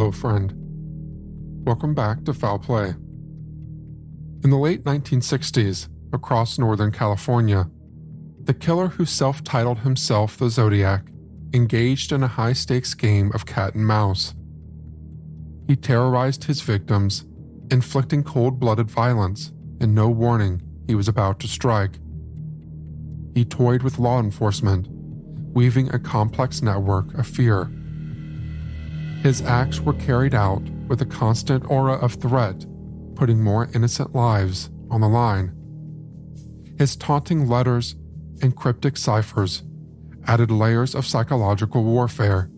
Hello, friend. Welcome back to Foul Play. In the late 1960s, across Northern California, the killer who self-titled himself the Zodiac engaged in a high-stakes game of cat and mouse. He terrorized his victims, inflicting cold-blooded violence and no warning he was about to strike. He toyed with law enforcement, weaving a complex network of fear. His acts were carried out with a constant aura of threat, putting more innocent lives on the line. His taunting letters and cryptic ciphers added layers of psychological warfare,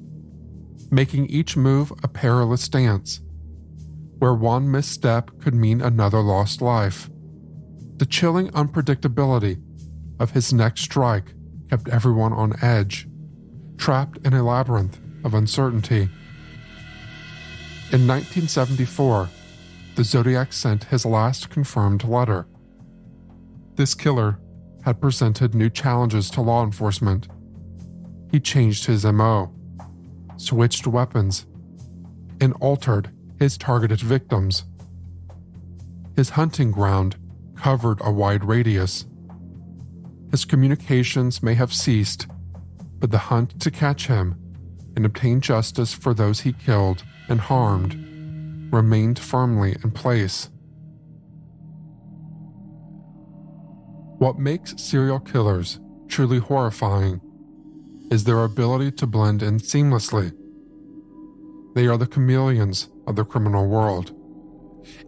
making each move a perilous dance, where one misstep could mean another lost life. The chilling unpredictability of his next strike kept everyone on edge, trapped in a labyrinth of uncertainty. In 1974, the Zodiac sent his last confirmed letter. This killer had presented new challenges to law enforcement. He changed his MO, switched weapons, and altered his targeted victims. His hunting ground covered a wide radius. His communications may have ceased, but the hunt to catch him and obtain justice for those he killed and harmed remained firmly in place. What makes serial killers truly horrifying is their ability to blend in seamlessly. They are the chameleons of the criminal world.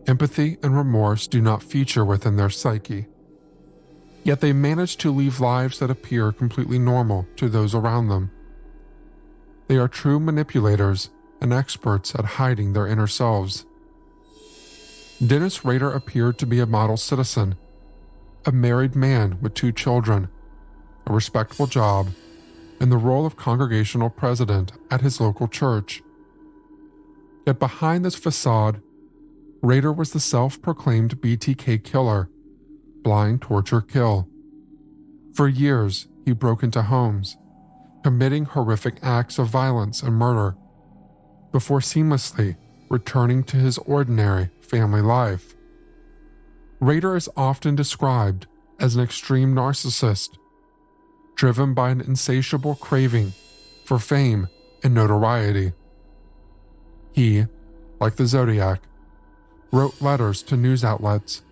Empathy and remorse do not feature within their psyche, yet they manage to leave lives that appear completely normal to those around them. They are true manipulators and experts at hiding their inner selves. Dennis Rader appeared to be a model citizen, a married man with 2 children, a respectable job, and the role of congregational president at his local church. Yet behind this facade, Rader was the self-proclaimed BTK killer, blind torture kill. For years, he broke into homes, committing horrific acts of violence and murder, before seamlessly returning to his ordinary family life. Rader is often described as an extreme narcissist, driven by an insatiable craving for fame and notoriety. He, like the Zodiac, wrote letters to news outlets.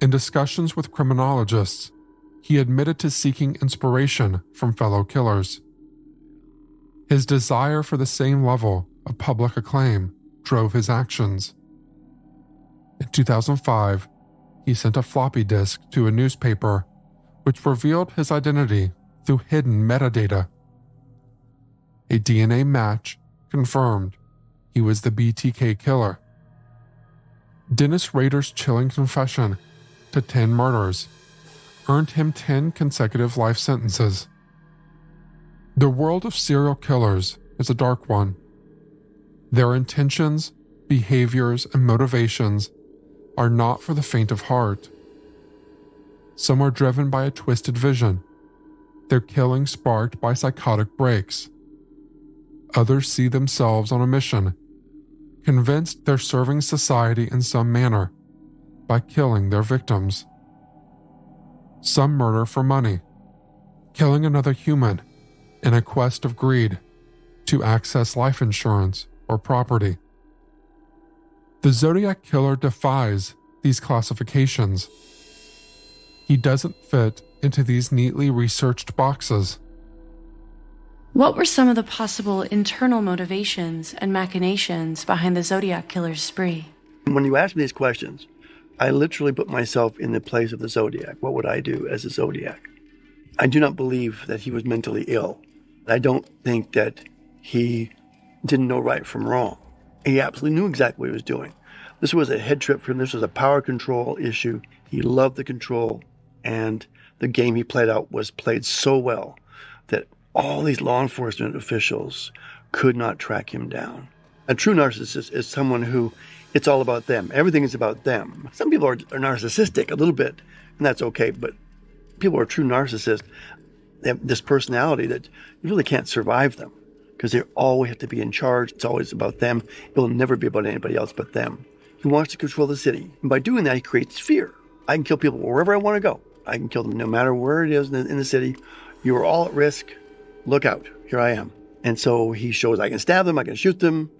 In discussions with criminologists, he admitted to seeking inspiration from fellow killers. His desire for the same level of public acclaim drove his actions. In 2005, he sent a floppy disk to a newspaper, which revealed his identity through hidden metadata. A DNA match confirmed he was the BTK killer. Dennis Rader's chilling confession to 10 murders earned him 10 consecutive life sentences. The world of serial killers is a dark one. Their intentions, behaviors, and motivations are not for the faint of heart. Some are driven by a twisted vision, their killing sparked by psychotic breaks. Others see themselves on a mission, convinced they're serving society in some manner by killing their victims. Some murder for money, killing another human in a quest of greed to access life insurance or property. The Zodiac Killer defies these classifications. He doesn't fit into these neatly researched boxes. What were some of the possible internal motivations and machinations behind the Zodiac Killer's spree? When you ask me these questions, I literally put myself in the place of the Zodiac. What would I do as a Zodiac? I do not believe that he was mentally ill. I don't think that he didn't know right from wrong. He absolutely knew exactly what he was doing. This was a head trip for him. This was a power control issue. He loved the control, and the game he played out was played so well that all these law enforcement officials could not track him down. A true narcissist is someone who, it's all about them. Everything is about them. Some people are narcissistic a little bit, and that's okay, but people who are true narcissists, they have this personality that you really can't survive them. because they always have to be in charge. It's always about them. It'll never be about anybody else but them. He wants to control the city. And by doing that, he creates fear. I can kill people wherever I want to go. I can kill them no matter where it is in the city. You are all at risk. Look out. Here I am. And so he shows I can stab them, I can shoot them,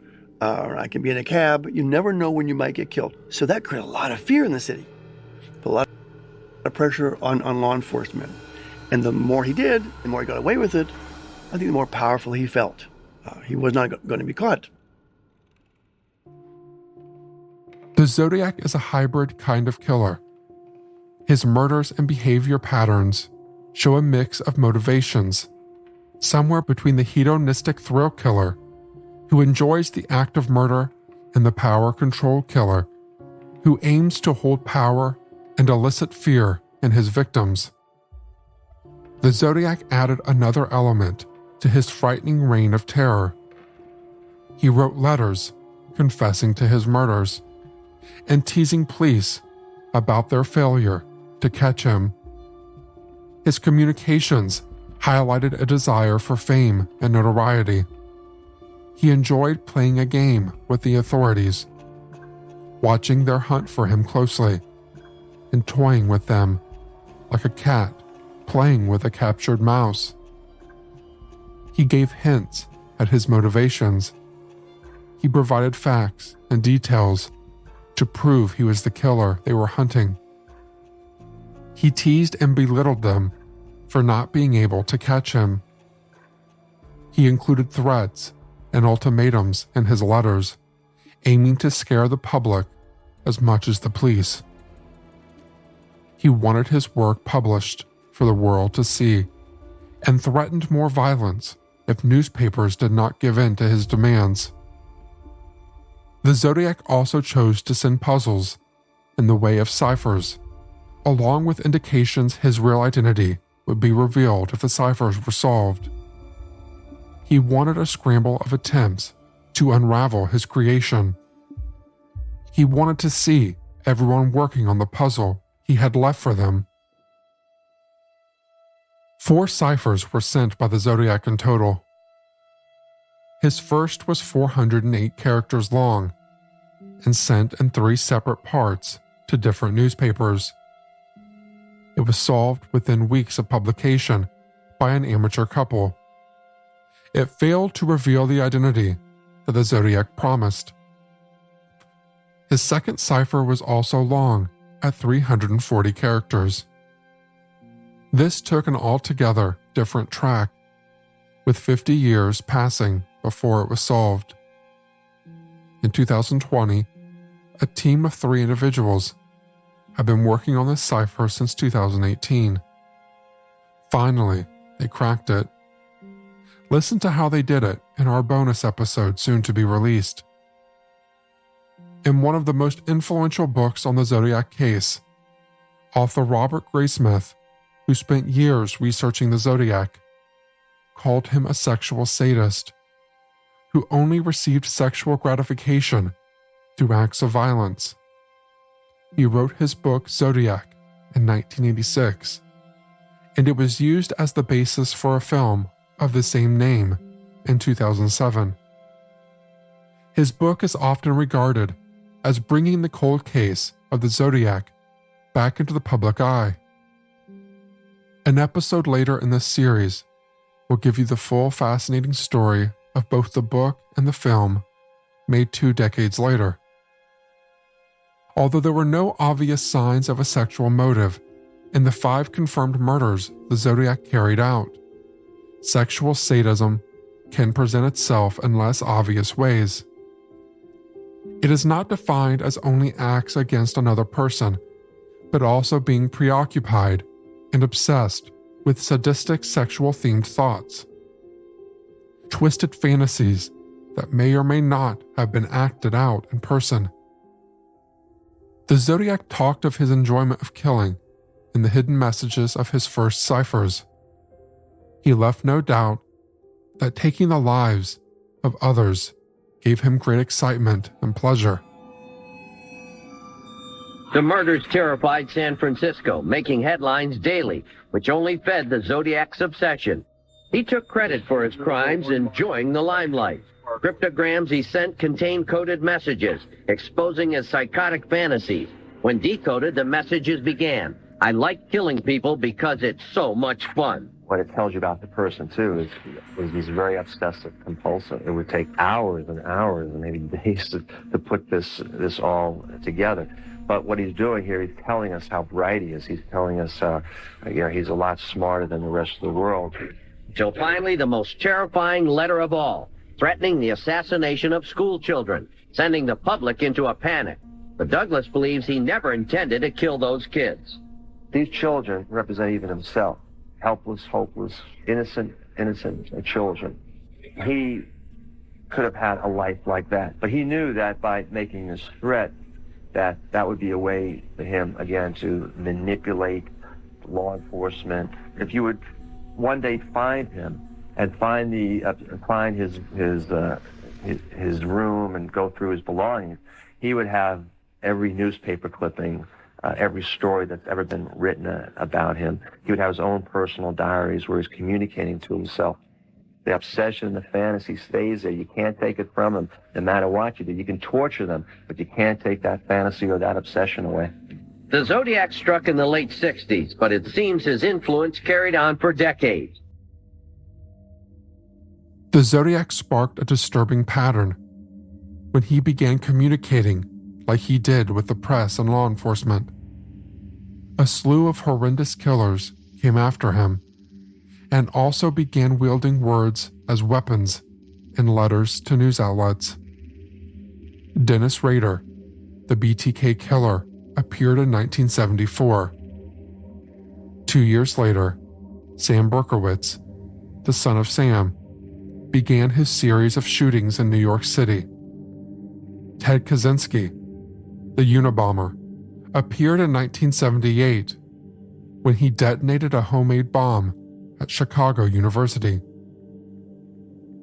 or I can be in a cab. You never know when you might get killed. So that created a lot of fear in the city. A lot of pressure on law enforcement. And the more he did, the more he got away with it, I think the more powerful he felt. He was not going to be caught. The Zodiac is a hybrid kind of killer. His murders and behavior patterns show a mix of motivations, somewhere between the hedonistic thrill killer, who enjoys the act of murder, and the power control killer, who aims to hold power and elicit fear in his victims. The Zodiac added another element to his frightening reign of terror. He wrote letters confessing to his murders and teasing police about their failure to catch him. His communications highlighted a desire for fame and notoriety. He enjoyed playing a game with the authorities, watching their hunt for him closely, and toying with them like a cat playing with a captured mouse. He gave hints at his motivations. He provided facts and details to prove he was the killer they were hunting. He teased and belittled them for not being able to catch him. He included threats and ultimatums in his letters, aiming to scare the public as much as the police. He wanted his work published for the world to see, and threatened more violence if newspapers did not give in to his demands. The Zodiac also chose to send puzzles in the way of ciphers, along with indications his real identity would be revealed if the ciphers were solved. He wanted a scramble of attempts to unravel his creation. He wanted to see everyone working on the puzzle he had left for them. 4 ciphers were sent by the Zodiac in total. His first was 408 characters long and sent in 3 separate parts to different newspapers. It was solved within weeks of publication by an amateur couple. It failed to reveal the identity that the Zodiac promised. His second cipher was also long, at 340 characters. This took an altogether different track, with 50 years passing before it was solved. In 2020, a team of 3 individuals had been working on this cipher since 2018. Finally, they cracked it. Listen to how they did it in our bonus episode soon to be released. In one of the most influential books on the Zodiac case, author Robert Graysmith, who spent years researching the Zodiac, called him a sexual sadist who only received sexual gratification through acts of violence. He wrote his book Zodiac in 1986, and it was used as the basis for a film of the same name in 2007. His book is often regarded as bringing the cold case of the Zodiac back into the public eye. An episode later in this series will give you the full fascinating story of both the book and the film, made 2 decades later. Although there were no obvious signs of a sexual motive in the 5 confirmed murders the Zodiac carried out, sexual sadism can present itself in less obvious ways. It is not defined as only acts against another person, but also being preoccupied and obsessed with sadistic sexual-themed thoughts. Twisted fantasies that may or may not have been acted out in person. The Zodiac talked of his enjoyment of killing in the hidden messages of his first ciphers. He left no doubt that taking the lives of others gave him great excitement and pleasure. The murders terrified San Francisco, making headlines daily, which only fed the Zodiac's obsession. He took credit for his crimes, enjoying the limelight. Cryptograms he sent contained coded messages, exposing his psychotic fantasies. When decoded, the messages began. I like killing people because it's so much fun. What it tells you about the person, too, is he's very obsessive compulsive. It would take hours and hours and maybe days to put this all together. But what he's doing here, he's telling us how bright he is. He's telling us, he's a lot smarter than the rest of the world. Till finally, the most terrifying letter of all, threatening the assassination of school children, sending the public into a panic. But Douglas believes he never intended to kill those kids. These children represent even himself. Helpless, hopeless, innocent children. He could have had a life like that. But he knew that by making this threat, that would be a way for him, again, to manipulate law enforcement. If you would one day find him and find his room and go through his belongings, he would have every newspaper clipping, every story that's ever been written about him. He would have his own personal diaries where he's communicating to himself. The obsession, the fantasy stays there. You can't take it from him, no matter what you do. You can torture them, but you can't take that fantasy or that obsession away. The Zodiac struck in the late 60s, but it seems his influence carried on for decades. The Zodiac sparked a disturbing pattern when he began communicating like he did with the press and law enforcement. A slew of horrendous killers came after him and also began wielding words as weapons in letters to news outlets. Dennis Rader, the BTK killer, appeared in 1974. 2 years later, Sam Berkowitz, the son of Sam, began his series of shootings in New York City. Ted Kaczynski, the Unabomber, appeared in 1978 when he detonated a homemade bomb at Chicago University.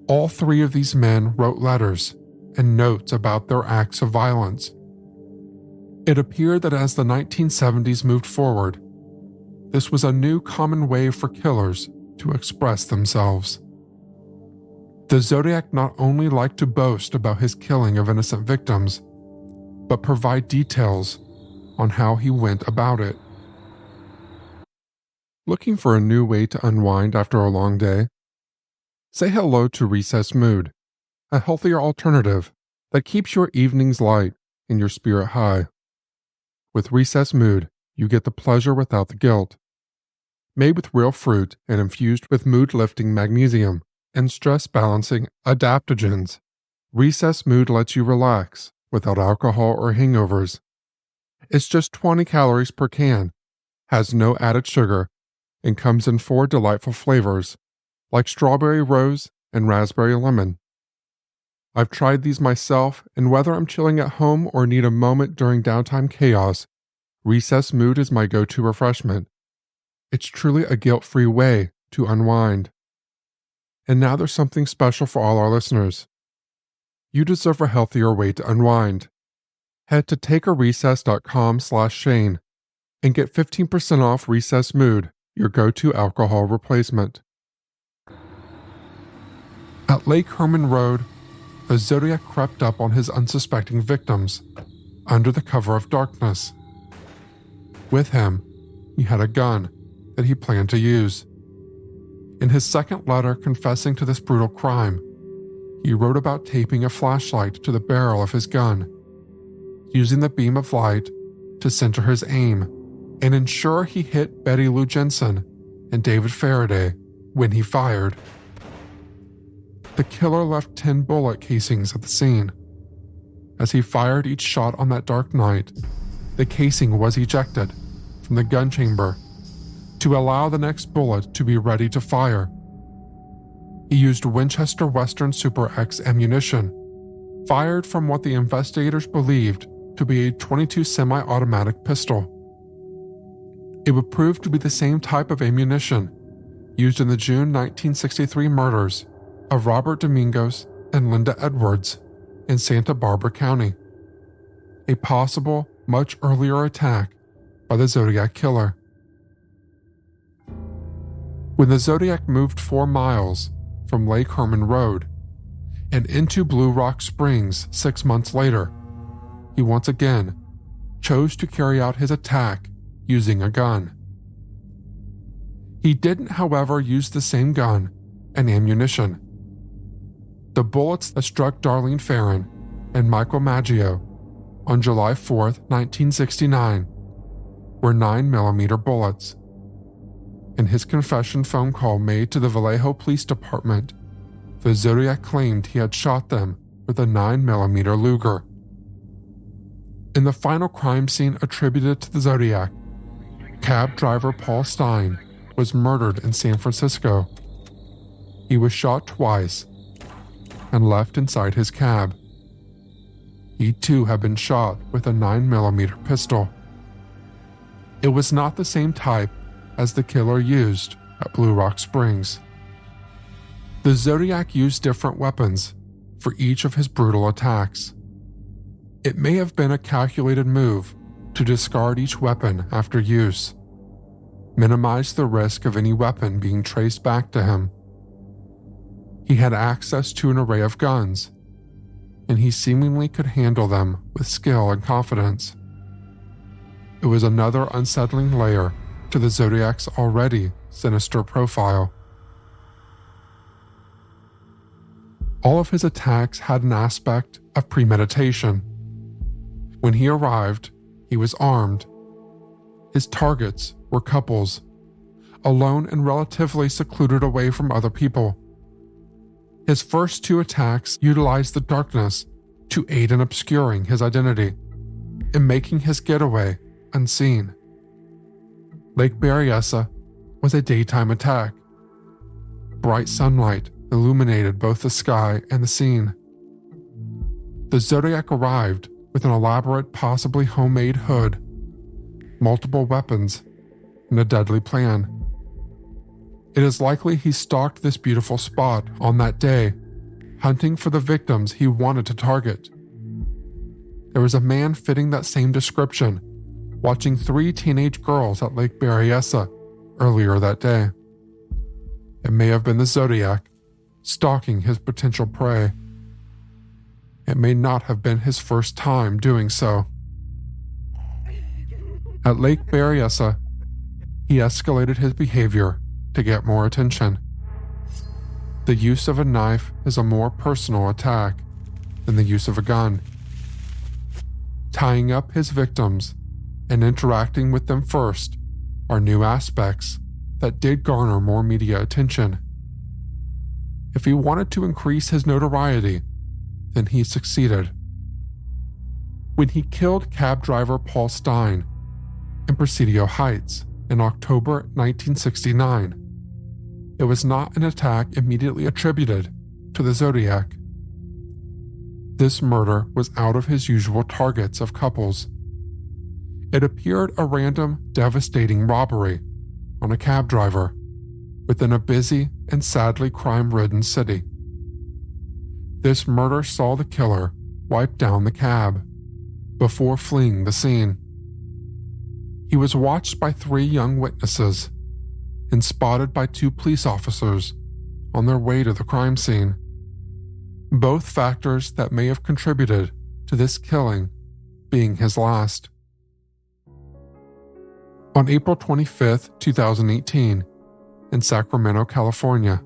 All three of these men wrote letters and notes about their acts of violence. It appeared that as the 1970s moved forward, this was a new common way for killers to express themselves. The Zodiac not only liked to boast about his killing of innocent victims, but provide details on how he went about it. Looking for a new way to unwind after a long day? Say hello to Recess Mood, a healthier alternative that keeps your evenings light and your spirit high. With Recess Mood, you get the pleasure without the guilt. Made with real fruit and infused with mood-lifting magnesium and stress-balancing adaptogens, Recess Mood lets you relax without alcohol or hangovers. It's just 20 calories per can, has no added sugar, and comes in 4 delightful flavors, like strawberry rose and raspberry lemon. I've tried these myself, and whether I'm chilling at home or need a moment during downtime chaos, Recess Mood is my go-to refreshment. It's truly a guilt-free way to unwind. And now there's something special for all our listeners. You deserve a healthier way to unwind. Head to takearecess.com/Shane and get 15% off Recess Mood, your go-to alcohol replacement. At Lake Herman Road, the Zodiac crept up on his unsuspecting victims under the cover of darkness. With him, he had a gun that he planned to use. In his second letter confessing to this brutal crime, he wrote about taping a flashlight to the barrel of his gun, using the beam of light to center his aim and ensure he hit Betty Lou Jensen and David Faraday when he fired. The killer left 10 bullet casings at the scene. As he fired each shot on that dark night, the casing was ejected from the gun chamber to allow the next bullet to be ready to fire. He used Winchester Western Super X ammunition, fired from what the investigators believed to be a .22 semi-automatic pistol. It would prove to be the same type of ammunition used in the June 1963 murders of Robert Domingos and Linda Edwards in Santa Barbara County, a possible, much earlier attack by the Zodiac Killer. When the Zodiac moved 4 miles from Lake Herman Road and into Blue Rock Springs 6 months later, he once again chose to carry out his attack using a gun. He didn't, however, use the same gun and ammunition. The bullets that struck Darlene Ferrin and Michael Maggio on July 4, 1969, were 9mm bullets. In his confession phone call made to the Vallejo Police Department, the Zodiac claimed he had shot them with a 9mm Luger. In the final crime scene attributed to the Zodiac, cab driver Paul Stein was murdered in San Francisco. He was shot twice and left inside his cab. He too had been shot with a 9mm pistol. It was not the same type as the killer used at Blue Rock Springs. The Zodiac used different weapons for each of his brutal attacks. It may have been a calculated move to discard each weapon after use, minimize the risk of any weapon being traced back to him. He had access to an array of guns, and he seemingly could handle them with skill and confidence. It was another unsettling layer to the Zodiac's already sinister profile. All of his attacks had an aspect of premeditation. When he arrived, he was armed. His targets were couples, alone and relatively secluded away from other people. His first 2 attacks utilized the darkness to aid in obscuring his identity and making his getaway unseen. Lake Berryessa was a daytime attack. Bright sunlight illuminated both the sky and the scene. The Zodiac arrived with an elaborate, possibly homemade hood, multiple weapons, and a deadly plan. It is likely he stalked this beautiful spot on that day, hunting for the victims he wanted to target. There was a man fitting that same description, watching 3 teenage girls at Lake Berryessa earlier that day. It may have been the Zodiac stalking his potential prey. It may not have been his first time doing so. At Lake Berryessa, he escalated his behavior to get more attention. The use of a knife is a more personal attack than the use of a gun. Tying up his victims and interacting with them first are new aspects that did garner more media attention. If he wanted to increase his notoriety, then he succeeded. When he killed cab driver Paul Stein in Presidio Heights in October 1969, it was not an attack immediately attributed to the Zodiac. This murder was out of his usual targets of couples. It appeared a random, devastating robbery on a cab driver within a busy and sadly crime-ridden city. This murder saw the killer wipe down the cab before fleeing the scene. He was watched by 3 young witnesses and spotted by 2 police officers on their way to the crime scene. Both factors that may have contributed to this killing being his last. On April 25, 2018, in Sacramento, California,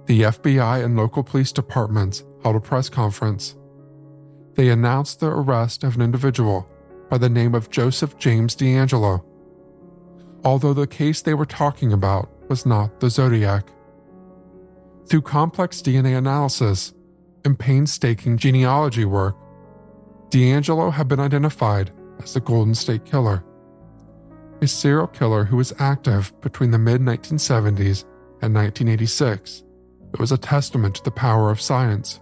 the FBI and local police departments held a press conference. They announced the arrest of an individual by the name of Joseph James D'Angelo, although the case they were talking about was not the Zodiac. Through complex DNA analysis and painstaking genealogy work, D'Angelo had been identified as the Golden State Killer, a serial killer who was active between the mid-1970s and 1986. It was a testament to the power of science.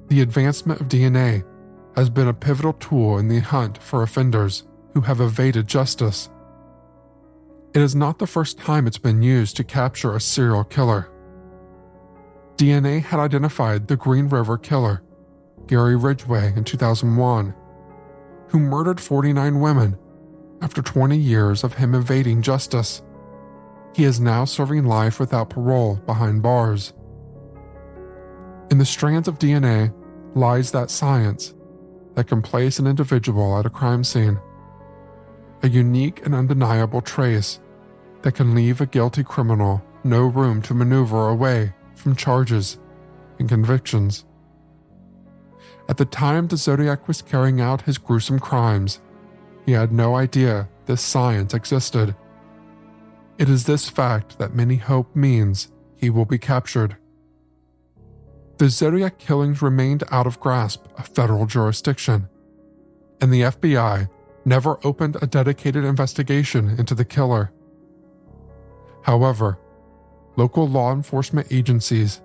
The advancement of DNA has been a pivotal tool in the hunt for offenders who have evaded justice. It is not the first time it's been used to capture a serial killer. DNA had identified the Green River Killer, Gary Ridgway, in 2001, who murdered 49 women after 20 years of him evading justice. he is now serving life without parole behind bars. In the strands of DNA lies that science that can place an individual at a crime scene, a unique and undeniable trace that can leave a guilty criminal no room to maneuver away from charges and convictions. At the time the Zodiac was carrying out his gruesome crimes, he had no idea this science existed. It is this fact that many hope means he will be captured. The Zodiac killings remained out of grasp of federal jurisdiction, and the FBI never opened a dedicated investigation into the killer. However, local law enforcement agencies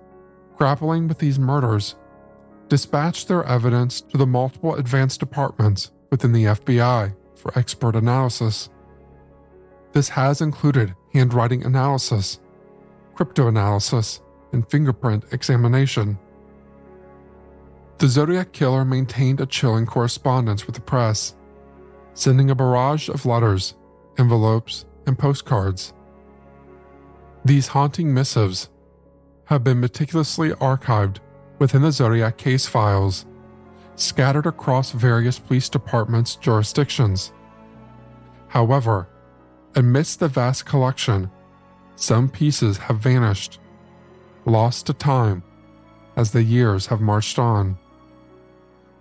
grappling with these murders dispatched their evidence to the multiple advanced departments within the FBI for expert analysis. This has included handwriting analysis, cryptanalysis, and fingerprint examination. The Zodiac Killer maintained a chilling correspondence with the press, sending a barrage of letters, envelopes, and postcards. These haunting missives have been meticulously archived within the Zodiac case files, scattered across various police departments' jurisdictions. However, amidst the vast collection, some pieces have vanished, lost to time as the years have marched on.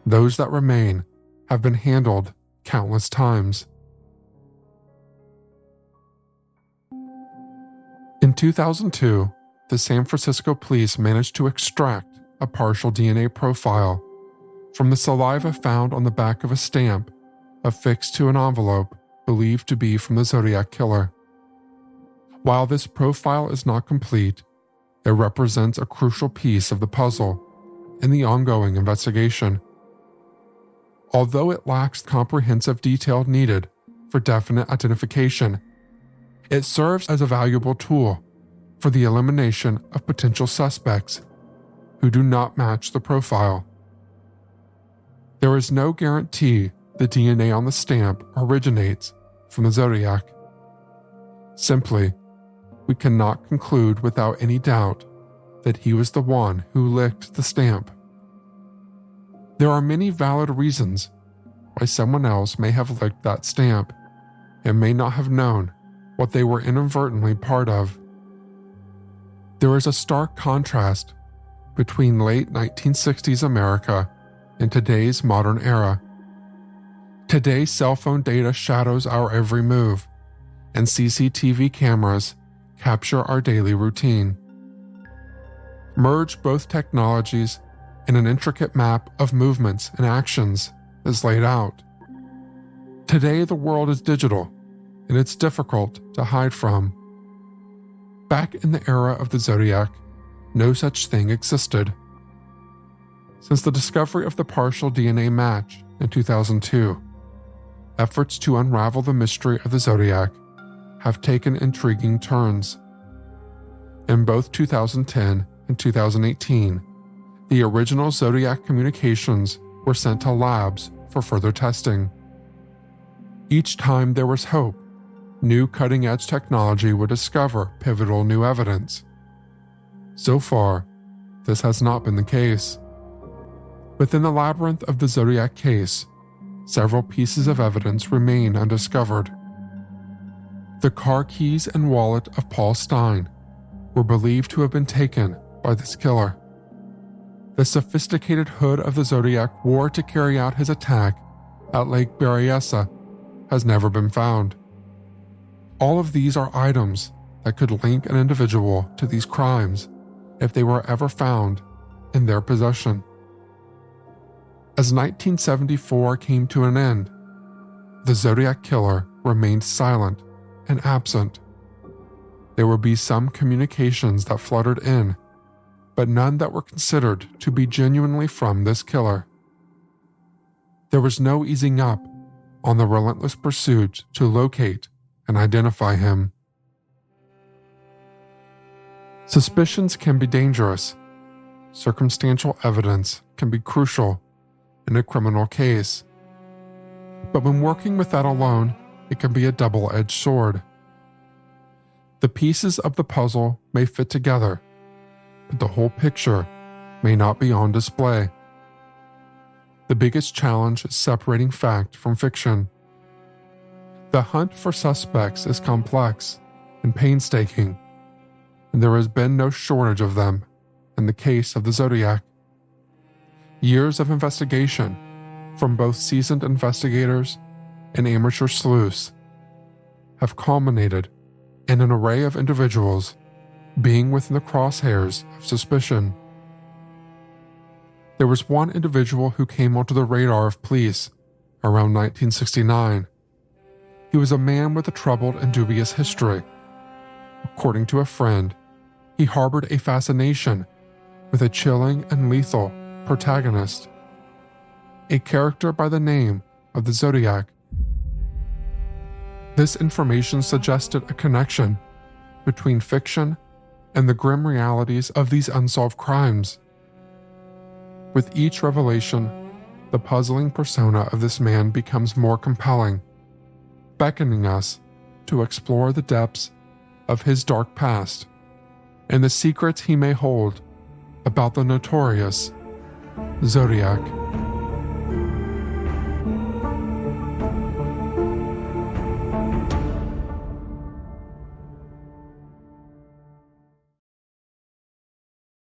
Those that remain have been handled countless times. In 2002, the San Francisco police managed to extract a partial DNA profile from the saliva found on the back of a stamp affixed to an envelope believed to be from the Zodiac Killer. While this profile is not complete, it represents a crucial piece of the puzzle in the ongoing investigation. Although it lacks comprehensive detail needed for definite identification, it serves as a valuable tool for the elimination of potential suspects who do not match the profile. There is no guarantee the DNA on the stamp originates from the Zodiac. Simply, we cannot conclude without any doubt that he was the one who licked the stamp. There are many valid reasons why someone else may have licked that stamp and may not have known what they were inadvertently part of. There is a stark contrast between late 1960s America and today's modern era. Today's cell phone data shadows our every move, and CCTV cameras capture our daily routine. Merge both technologies, and an intricate map of movements and actions is laid out. Today, the world is digital, and it's difficult to hide from. Back in the era of the Zodiac, no such thing existed. Since the discovery of the partial DNA match in 2002, efforts to unravel the mystery of the Zodiac have taken intriguing turns. In both 2010 and 2018, the original Zodiac communications were sent to labs for further testing. Each time there was hope, new cutting-edge technology would discover pivotal new evidence. So far, this has not been the case. Within the labyrinth of the Zodiac case, several pieces of evidence remain undiscovered. The car keys and wallet of Paul Stein were believed to have been taken by this killer. The sophisticated hood of the Zodiac wore to carry out his attack at Lake Berryessa has never been found. All of these are items that could link an individual to these crimes if they were ever found in their possession. As 1974 came to an end, the Zodiac Killer remained silent and absent. There would be some communications that fluttered in, but none that were considered to be genuinely from this killer. There was no easing up on the relentless pursuit to locate and identify him. Suspicions can be dangerous. Circumstantial evidence can be crucial in a criminal case. But when working with that alone, it can be a double-edged sword. The pieces of the puzzle may fit together, but the whole picture may not be on display. The biggest challenge is separating fact from fiction. The hunt for suspects is complex and painstaking, and there has been no shortage of them in the case of the Zodiac. Years of investigation from both seasoned investigators and amateur sleuths have culminated in an array of individuals being within the crosshairs of suspicion. There was one individual who came onto the radar of police around 1969. He was a man with a troubled and dubious history. According to a friend, he harbored a fascination with a chilling and lethal protagonist, a character by the name of the Zodiac. This information suggested a connection between fiction and the grim realities of these unsolved crimes. With each revelation, the puzzling persona of this man becomes more compelling, beckoning us to explore the depths of his dark past and the secrets he may hold about the notorious Zodiac.